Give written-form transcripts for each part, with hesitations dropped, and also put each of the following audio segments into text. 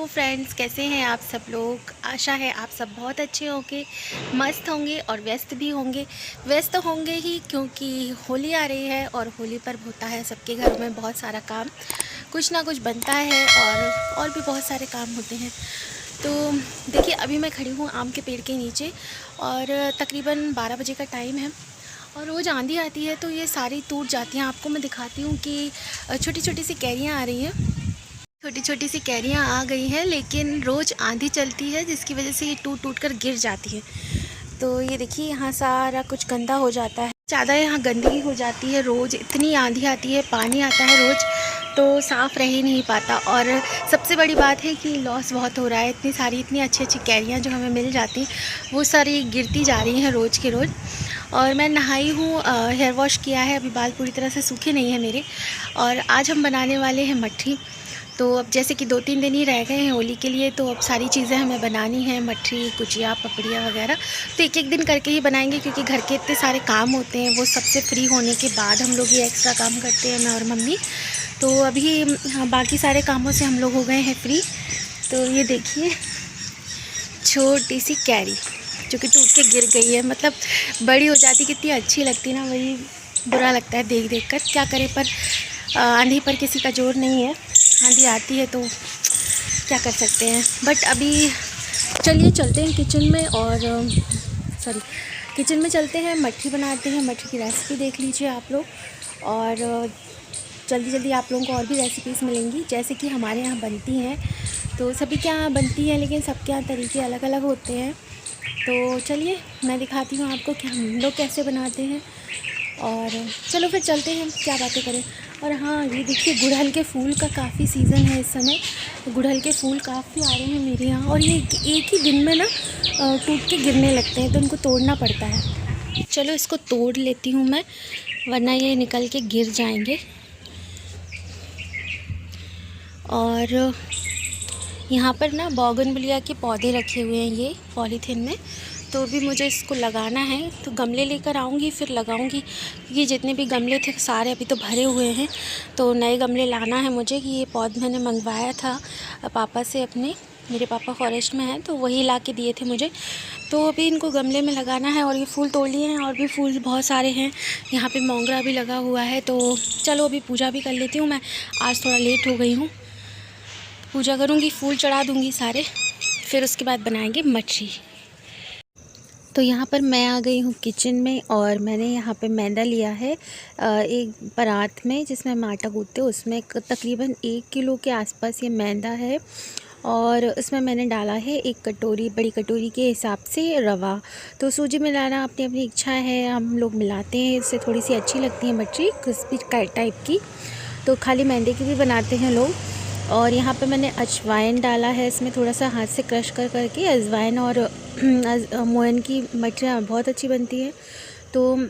Hello friends, कैसे हैं आप सब लोग। आशा है आप सब बहुत अच्छे होंगे, मस्त होंगे और व्यस्त भी होंगे। व्यस्त होंगे ही क्योंकि होली आ रही है और होली पर होता है सबके घरों में बहुत सारा काम, कुछ ना कुछ बनता है और भी बहुत सारे काम होते हैं। तो देखिए, अभी मैं खड़ी हूँ आम के पेड़ के नीचे और तकरीबन 12 बजे का टाइम है और रोज़ आंधी आती है तो ये सारी टूट जाती हैं। आपको मैं दिखाती हूँ कि छोटी छोटी सी कैरियाँ आ रही हैं, छोटी छोटी सी कैरियाँ आ गई हैं, लेकिन रोज़ आंधी चलती है जिसकी वजह से ये टूट टूट कर गिर जाती है। तो ये देखिए, यहाँ सारा कुछ गंदा हो जाता है, ज़्यादा यहाँ गंदगी हो जाती है। रोज़ इतनी आंधी आती है, पानी आता है रोज़, तो साफ़ रह ही नहीं पाता। और सबसे बड़ी बात है कि लॉस बहुत हो रहा है। इतनी अच्छी अच्छी कैरियाँ जो हमें मिल जाती वो सारी गिरती जा रही हैं रोज़ के रोज़। और मैं नहाई हूँ, हेयर वॉश किया है, अभी बाल पूरी तरह से सूखे नहीं हैं मेरे। और आज हम बनाने वाले हैं मट्ठी। तो अब जैसे कि 2-3 दिन ही रह गए हैं होली के लिए, तो अब सारी चीज़ें हमें बनानी है, मट्ठी, गुजिया, पपड़िया वगैरह। तो एक एक दिन करके ही बनाएंगे क्योंकि घर के इतने सारे काम होते हैं, वो सबसे फ्री होने के बाद हम लोग ये एक्स्ट्रा काम करते हैं, मैं और मम्मी। तो अभी हाँ, बाकी सारे कामों से हम लोग हो गए हैं फ्री। तो ये देखिए, छोटी सी कैरी जो कि टूट के गिर गई है। मतलब बड़ी हो जाती कितनी अच्छी लगती ना, वही बुरा लगता है देख देख कर। क्या करें, पर आंधी पर किसी का जोर नहीं है। आंधी आती है तो क्या कर सकते हैं। बट अभी चलिए चलते हैं किचन में और किचन में चलते हैं, मट्ठी बनाते हैं। मट्ठी की रेसिपी देख लीजिए आप लोग, और जल्दी जल्दी आप लोगों को और भी रेसिपीज़ मिलेंगी जैसे कि हमारे यहाँ बनती हैं। तो सभी के यहाँ बनती है, लेकिन सबके यहाँ तरीके अलग अलग होते हैं। तो चलिए मैं दिखाती हूँ आपको कि हम लोग कैसे बनाते हैं। और चलो फिर चलते हैं, क्या बातें करें। और हाँ, ये देखिए, गुड़हल के फूल का काफ़ी सीज़न है इस समय। गुड़हल के फूल काफ़ी आ रहे हैं मेरे यहाँ, और ये एक ही दिन में ना टूट के गिरने लगते हैं, तो उनको तोड़ना पड़ता है। चलो इसको तोड़ लेती हूँ मैं, वरना ये निकल के गिर जाएंगे। और यहाँ पर ना बोगनविलिया के पौधे रखे हुए हैं ये पॉलीथीन में, तो भी मुझे इसको लगाना है। तो गमले लेकर आऊँगी फिर लगाऊँगी। ये जितने भी गमले थे सारे अभी तो भरे हुए हैं, तो नए गमले लाना है मुझे। कि ये पौध मैंने मंगवाया था पापा से अपने, मेरे पापा फॉरेस्ट में हैं तो वही ला के दिए थे मुझे। तो अभी इनको गमले में लगाना है। और ये फूल तोड़ लिए हैं, और भी फूल बहुत सारे हैं। यहाँ पे मोंगरा भी लगा हुआ है। तो चलो अभी पूजा भी कर लेती हूँ मैं, आज थोड़ा लेट हो गई हूँ। पूजा करूँगी, फूल चढ़ा दूँगी सारे, फिर उसके बाद बनाएंगे मट्ठी। तो यहाँ पर मैं आ गई हूँ किचन में, और मैंने यहाँ पे मैदा लिया है एक परात में जिसमें हम आटा गूँथते हैं, उसमें तकरीबन 1 किलो के आसपास ये मैदा है। और उसमें मैंने डाला है 1 कटोरी, बड़ी कटोरी के हिसाब से रवा। तो सूजी मिलाना अपनी अपनी इच्छा है, हम लोग मिलाते हैं, इससे थोड़ी सी अच्छी लगती है मट्ठी, क्रिस्पी टाइप की। तो खाली मैदे की भी बनाते हैं लोग। और यहाँ पे मैंने अजवाइन डाला है, इसमें थोड़ा सा हाथ से क्रश करके अजवाइन। और मोयन की मठियाँ बहुत अच्छी बनती है, तो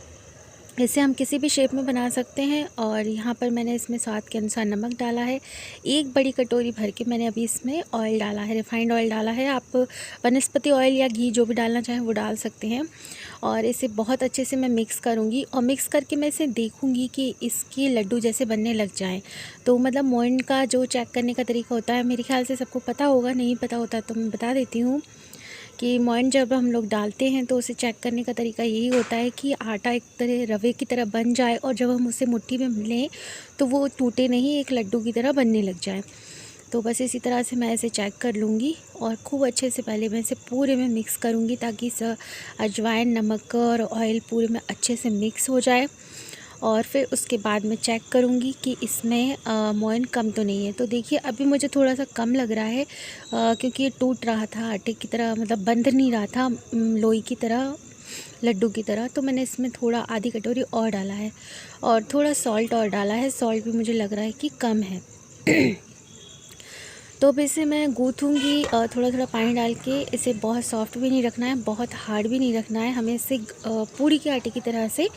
इसे हम किसी भी शेप में बना सकते हैं। और यहाँ पर मैंने इसमें स्वाद के अनुसार नमक डाला है। 1 बड़ी कटोरी भर के मैंने अभी इसमें ऑयल डाला है, रिफाइंड ऑयल डाला है। आप वनस्पति ऑयल या घी जो भी डालना चाहें वो डाल सकते हैं। और इसे बहुत अच्छे से मैं मिक्स करूँगी, और मिक्स करके मैं इसे देखूँगी कि इसके लड्डू जैसे बनने लग जाएं। तो मतलब मोइन का जो चेक करने का तरीका होता है, मेरे ख्याल से सबको पता होगा, नहीं पता होता तो मैं बता देती हूँ कि मोइन जब हम लोग डालते हैं तो उसे चेक करने का तरीका यही होता है कि आटा एक तरह रवे की तरह बन जाए, और जब हम उसे मुट्ठी में लें तो वो टूटे नहीं, एक लड्डू की तरह बनने लग जाए। तो बस इसी तरह से मैं इसे चेक कर लूँगी, और खूब अच्छे से पहले मैं इसे पूरे में मिक्स करूँगी ताकि अजवाइन, नमक और ऑयल पूरे में अच्छे से मिक्स हो जाए। और फिर उसके बाद मैं चेक करूँगी कि इसमें मोइन कम तो नहीं है। तो देखिए, अभी मुझे थोड़ा सा कम लग रहा है क्योंकि ये टूट रहा था आटे की तरह, मतलब बंध नहीं रहा था लोई की तरह, लड्डू की तरह। तो मैंने इसमें थोड़ा आधी कटोरी और डाला है, और थोड़ा सॉल्ट और डाला है। सॉल्ट भी मुझे लग रहा है कि कम है। तो अब इसे मैं गूँथूँगी थोड़ा थोड़ा पानी डाल के। इसे बहुत सॉफ्ट भी नहीं रखना है, बहुत हार्ड भी नहीं रखना है, हमें इसे पूरी के आटे की तरह से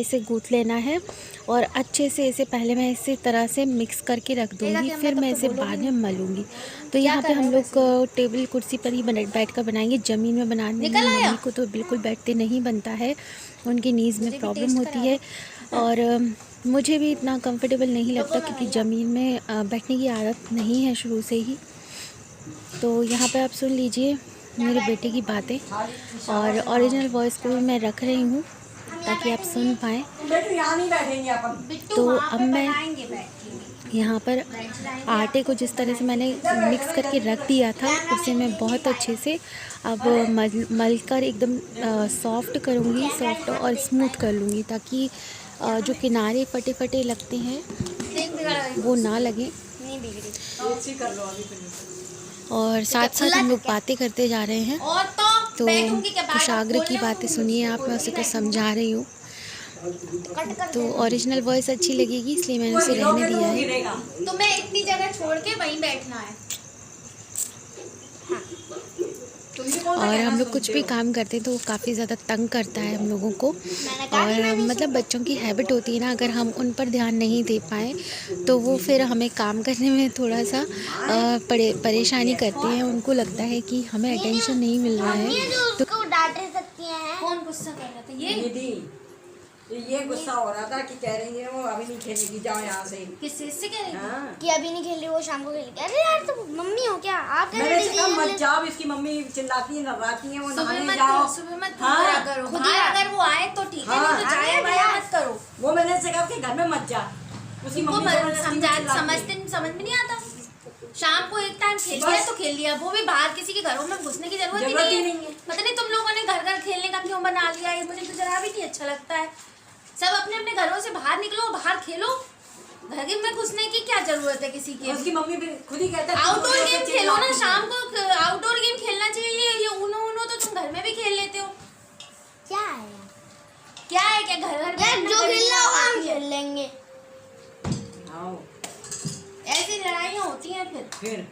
इसे गूँथ लेना है। और अच्छे से इसे पहले मैं इसी तरह से मिक्स करके रख दूँगी, फिर मैं इसे बाद में मलूँगी। तो यहाँ पे हम लोग टेबल कुर्सी पर ही बैठ कर बनाएंगे, ज़मीन में बनाने में मम्मी को तो बिल्कुल बैठते नहीं बनता है, उनकी नीज़ में प्रॉब्लम होती है। और मुझे भी इतना कंफर्टेबल नहीं लगता क्योंकि ज़मीन में बैठने की आदत नहीं है शुरू से ही। तो यहाँ पे आप सुन लीजिए मेरे बेटे की बातें, और ओरिजिनल वॉइस को भी मैं रख रही हूँ ताकि आप सुन पाएँ। तो अब मैं यहाँ पर आटे को जिस तरह से मैंने मिक्स करके रख दिया था, उसे मैं बहुत अच्छे से अब मल कर एकदम सॉफ्ट करूँगी, सॉफ्ट और स्मूथ कर लूँगी, ताकि जो किनारे फटे फटे लगते हैं वो ना लगे। और साथ साथ हम लोग बातें करते जा रहे हैं। तो कुशाग्र की बातें सुनिए आप, मैं उसे कुछ समझा रही हूँ। तो ओरिजिनल वॉइस अच्छी लगेगी इसलिए मैंने उसे रहने दिया है। तो मैं इतनी जगह छोड़ के वहीं बैठना है। और हम लोग कुछ भी काम करते हैं तो वो काफ़ी ज़्यादा तंग करता है हम लोगों को। और मतलब बच्चों की हैबिट होती है ना, अगर हम उन पर ध्यान नहीं दे पाएँ तो वो फिर हमें काम करने में थोड़ा सा परेशानी करते हैं। उनको लगता है कि हमें अटेंशन नहीं मिल रहा है तो डांट सकती हैं। कौन गुस्सा कर रहा था? ये गुस्सा हो रहा था कि कह रही है वो अभी नहीं खेलेगी, जाओ यहाँ से। किस चीज से कह रही है? हाँ। कि अभी नहीं खेल रही, वो शाम को खेलेगी। अरे यार तुम मम्मी हो क्या? आप मैंने कहा मत जाओ, इसकी मम्मी चिल्लाती है, नर्राती है, वो नहाने जाओ। सुबह मत हाँ। करो। अगर वो आए तो ठीक है, नहीं तो जाए मत करो। वो मैंने से कहा कि घर में मत जा, उसकी मम्मी समझ में नहीं आता। शाम को एक टाइम खेल लिया तो खेल लिया, वो भी बाहर किसी के घरों में घुसने की जरूरत ही नहीं है। पता नहीं तुम लोगों ने घर घर खेलने का क्यों बना लिया है, मुझे तो जरा भी नहीं अच्छा लगता है। सब अपने अपने घरों से बाहर निकलो, बाहर खेलो। घर में घुसने की क्या जरूरत है किसी की? उसकी मम्मी भी खुद ही कहता है आउटडोर गेम खेलो ना, शाम को आउटडोर गेम खेलना चाहिए। ये ऊनो तो तुम घर में भी खेल लेते हो। क्या है क्या घर में जो खेलना होगा हम खेल लेंगे। ऐसी लड़ाइयाँ होती हैं फिर।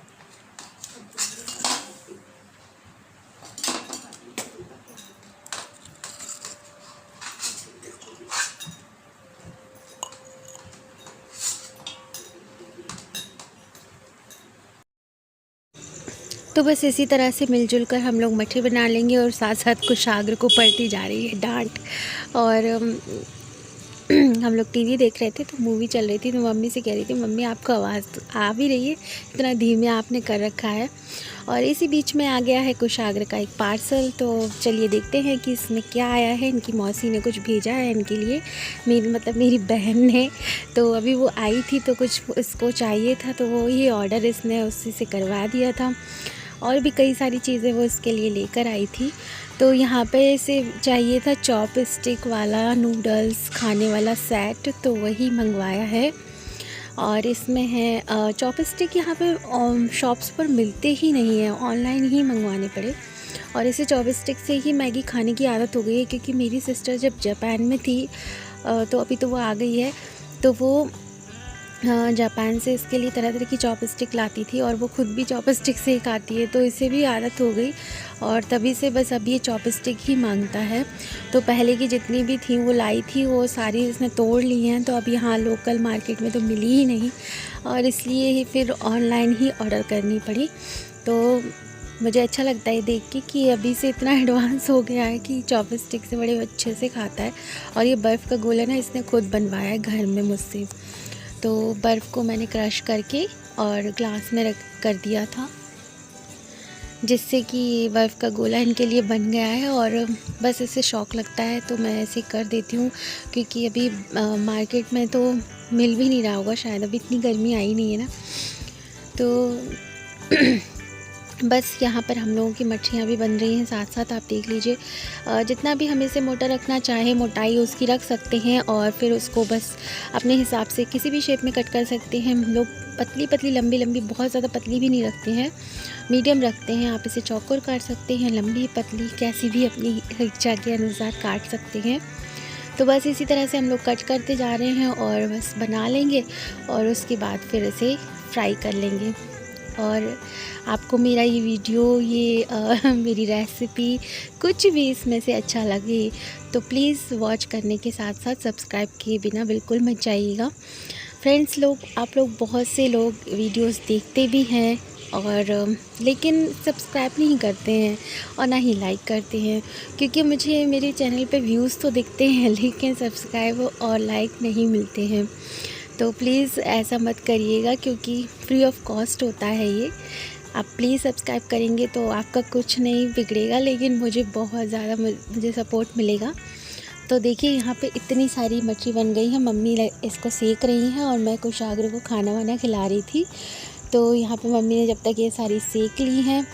तो बस इसी तरह से मिलजुल कर हम लोग मठरी बना लेंगे। और साथ साथ कुशाग्र को पड़ती जा रही है डांट। और हम लोग टीवी देख रहे थे तो मूवी चल रही थी, तो मम्मी से कह रही थी मम्मी आपको आवाज़ तो आ भी रही है, इतना धीमे आपने कर रखा है। और इसी बीच में आ गया है कुशाग्र का एक पार्सल। तो चलिए देखते हैं कि इसमें क्या आया है। इनकी मौसी ने कुछ भेजा है इनके लिए, मेरी बहन ने। तो अभी वो आई थी तो कुछ इसको चाहिए था, तो वो ये ऑर्डर इसने उसी से करवा दिया था। और भी कई सारी चीज़ें वो इसके लिए लेकर आई थी। तो यहाँ पे इसे चाहिए था चॉप स्टिक वाला नूडल्स खाने वाला सेट, तो वही मंगवाया है। और इसमें है चॉप स्टिक यहाँ पे शॉप्स पर मिलते ही नहीं है, ऑनलाइन ही मंगवाने पड़े। और इसे चॉप स्टिक से ही मैगी खाने की आदत हो गई है, क्योंकि मेरी सिस्टर जब जापान में थी तो अभी तो वो आ गई है, तो वो जापान से इसके लिए तरह तरह की चॉप स्टिक लाती थी और वो खुद भी चॉप स्टिक से ही खाती है, तो इसे भी आदत हो गई और तभी से बस अब ये चॉप स्टिक ही मांगता है। तो पहले की जितनी भी थी वो लाई थी, वो सारी इसने तोड़ ली हैं, तो अब यहाँ लोकल मार्केट में तो मिली ही नहीं और इसलिए ही फिर ऑनलाइन ही ऑर्डर करनी पड़ी। तो मुझे अच्छा लगता है देख के कि अभी से इतना एडवांस हो गया है कि चॉप स्टिक से बड़े अच्छे से खाता है। और ये बर्फ़ का गोला ना इसने खुद बनवाया है घर में मुझसे। तो बर्फ़ को मैंने क्रश करके और ग्लास में रख कर दिया था, जिससे कि बर्फ़ का गोला इनके लिए बन गया है। और बस इसे शौक़ लगता है तो मैं ऐसे कर देती हूँ, क्योंकि अभी मार्केट में तो मिल भी नहीं रहा होगा शायद, अभी इतनी गर्मी आई नहीं है ना। तो बस यहाँ पर हम लोगों की मच्छियाँ भी बन रही हैं साथ साथ, आप देख लीजिए। जितना भी हम इसे मोटा रखना चाहें मोटाई उसकी रख सकते हैं और फिर उसको बस अपने हिसाब से किसी भी शेप में कट कर सकते हैं। हम लोग पतली पतली लंबी लंबी, बहुत ज़्यादा पतली भी नहीं रखते हैं, मीडियम रखते हैं। आप इसे चौकोर काट सकते हैं, लंबी पतली कैसी भी अपनी इच्छा के अनुसार काट सकते हैं। तो बस इसी तरह से हम लोग कट करते जा रहे हैं और बस बना लेंगे और उसके बाद फिर इसे फ्राई कर लेंगे। और आपको मेरा ये वीडियो, मेरी रेसिपी कुछ भी इसमें से अच्छा लगे तो प्लीज़ वॉच करने के साथ साथ सब्सक्राइब किए बिना बिल्कुल मत जाइएगा। फ्रेंड्स आप लोग बहुत से लोग वीडियोस देखते भी हैं और लेकिन सब्सक्राइब नहीं करते हैं और ना ही लाइक करते हैं, क्योंकि मुझे मेरे चैनल पे व्यूज़ तो दिखते हैं लेकिन सब्सक्राइब और लाइक नहीं मिलते हैं। तो प्लीज़ ऐसा मत करिएगा, क्योंकि फ्री ऑफ कॉस्ट होता है ये। आप प्लीज़ सब्सक्राइब करेंगे तो आपका कुछ नहीं बिगड़ेगा, लेकिन मुझे बहुत ज़्यादा मुझे सपोर्ट मिलेगा। तो देखिए यहाँ पे इतनी सारी मछली बन गई है, मम्मी इसको सेक रही हैं और मैं कुशाग्र को खाना वाना खिला रही थी। तो यहाँ पे मम्मी ने जब तक ये सारी सेक ली हैं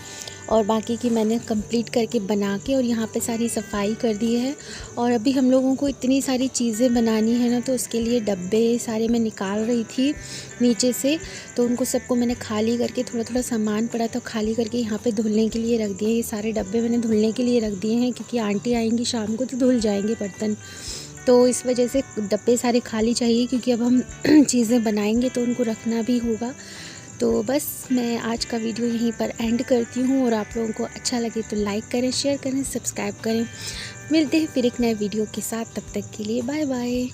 और बाकी की मैंने कंप्लीट करके बना के और यहाँ पे सारी सफाई कर दी है। और अभी हम लोगों को इतनी सारी चीज़ें बनानी है ना, तो उसके लिए डब्बे सारे मैं निकाल रही थी नीचे से, तो उनको सबको मैंने खाली करके थोड़ा थोड़ा सामान पड़ा तो खाली करके यहाँ पे धुलने के लिए रख दिए। ये सारे डब्बे मैंने धुलने के लिए रख दिए हैं क्योंकि आंटी आएंगी शाम को तो धुल जाएंगे बर्तन, तो इस वजह से डब्बे सारे खाली चाहिए क्योंकि अब हम चीज़ें बनाएंगे तो उनको रखना भी होगा। तो बस मैं आज का वीडियो यहीं पर एंड करती हूँ और आप लोगों को अच्छा लगे तो लाइक करें, शेयर करें, सब्सक्राइब करें। मिलते हैं फिर एक नए वीडियो के साथ, तब तक के लिए बाय बाय।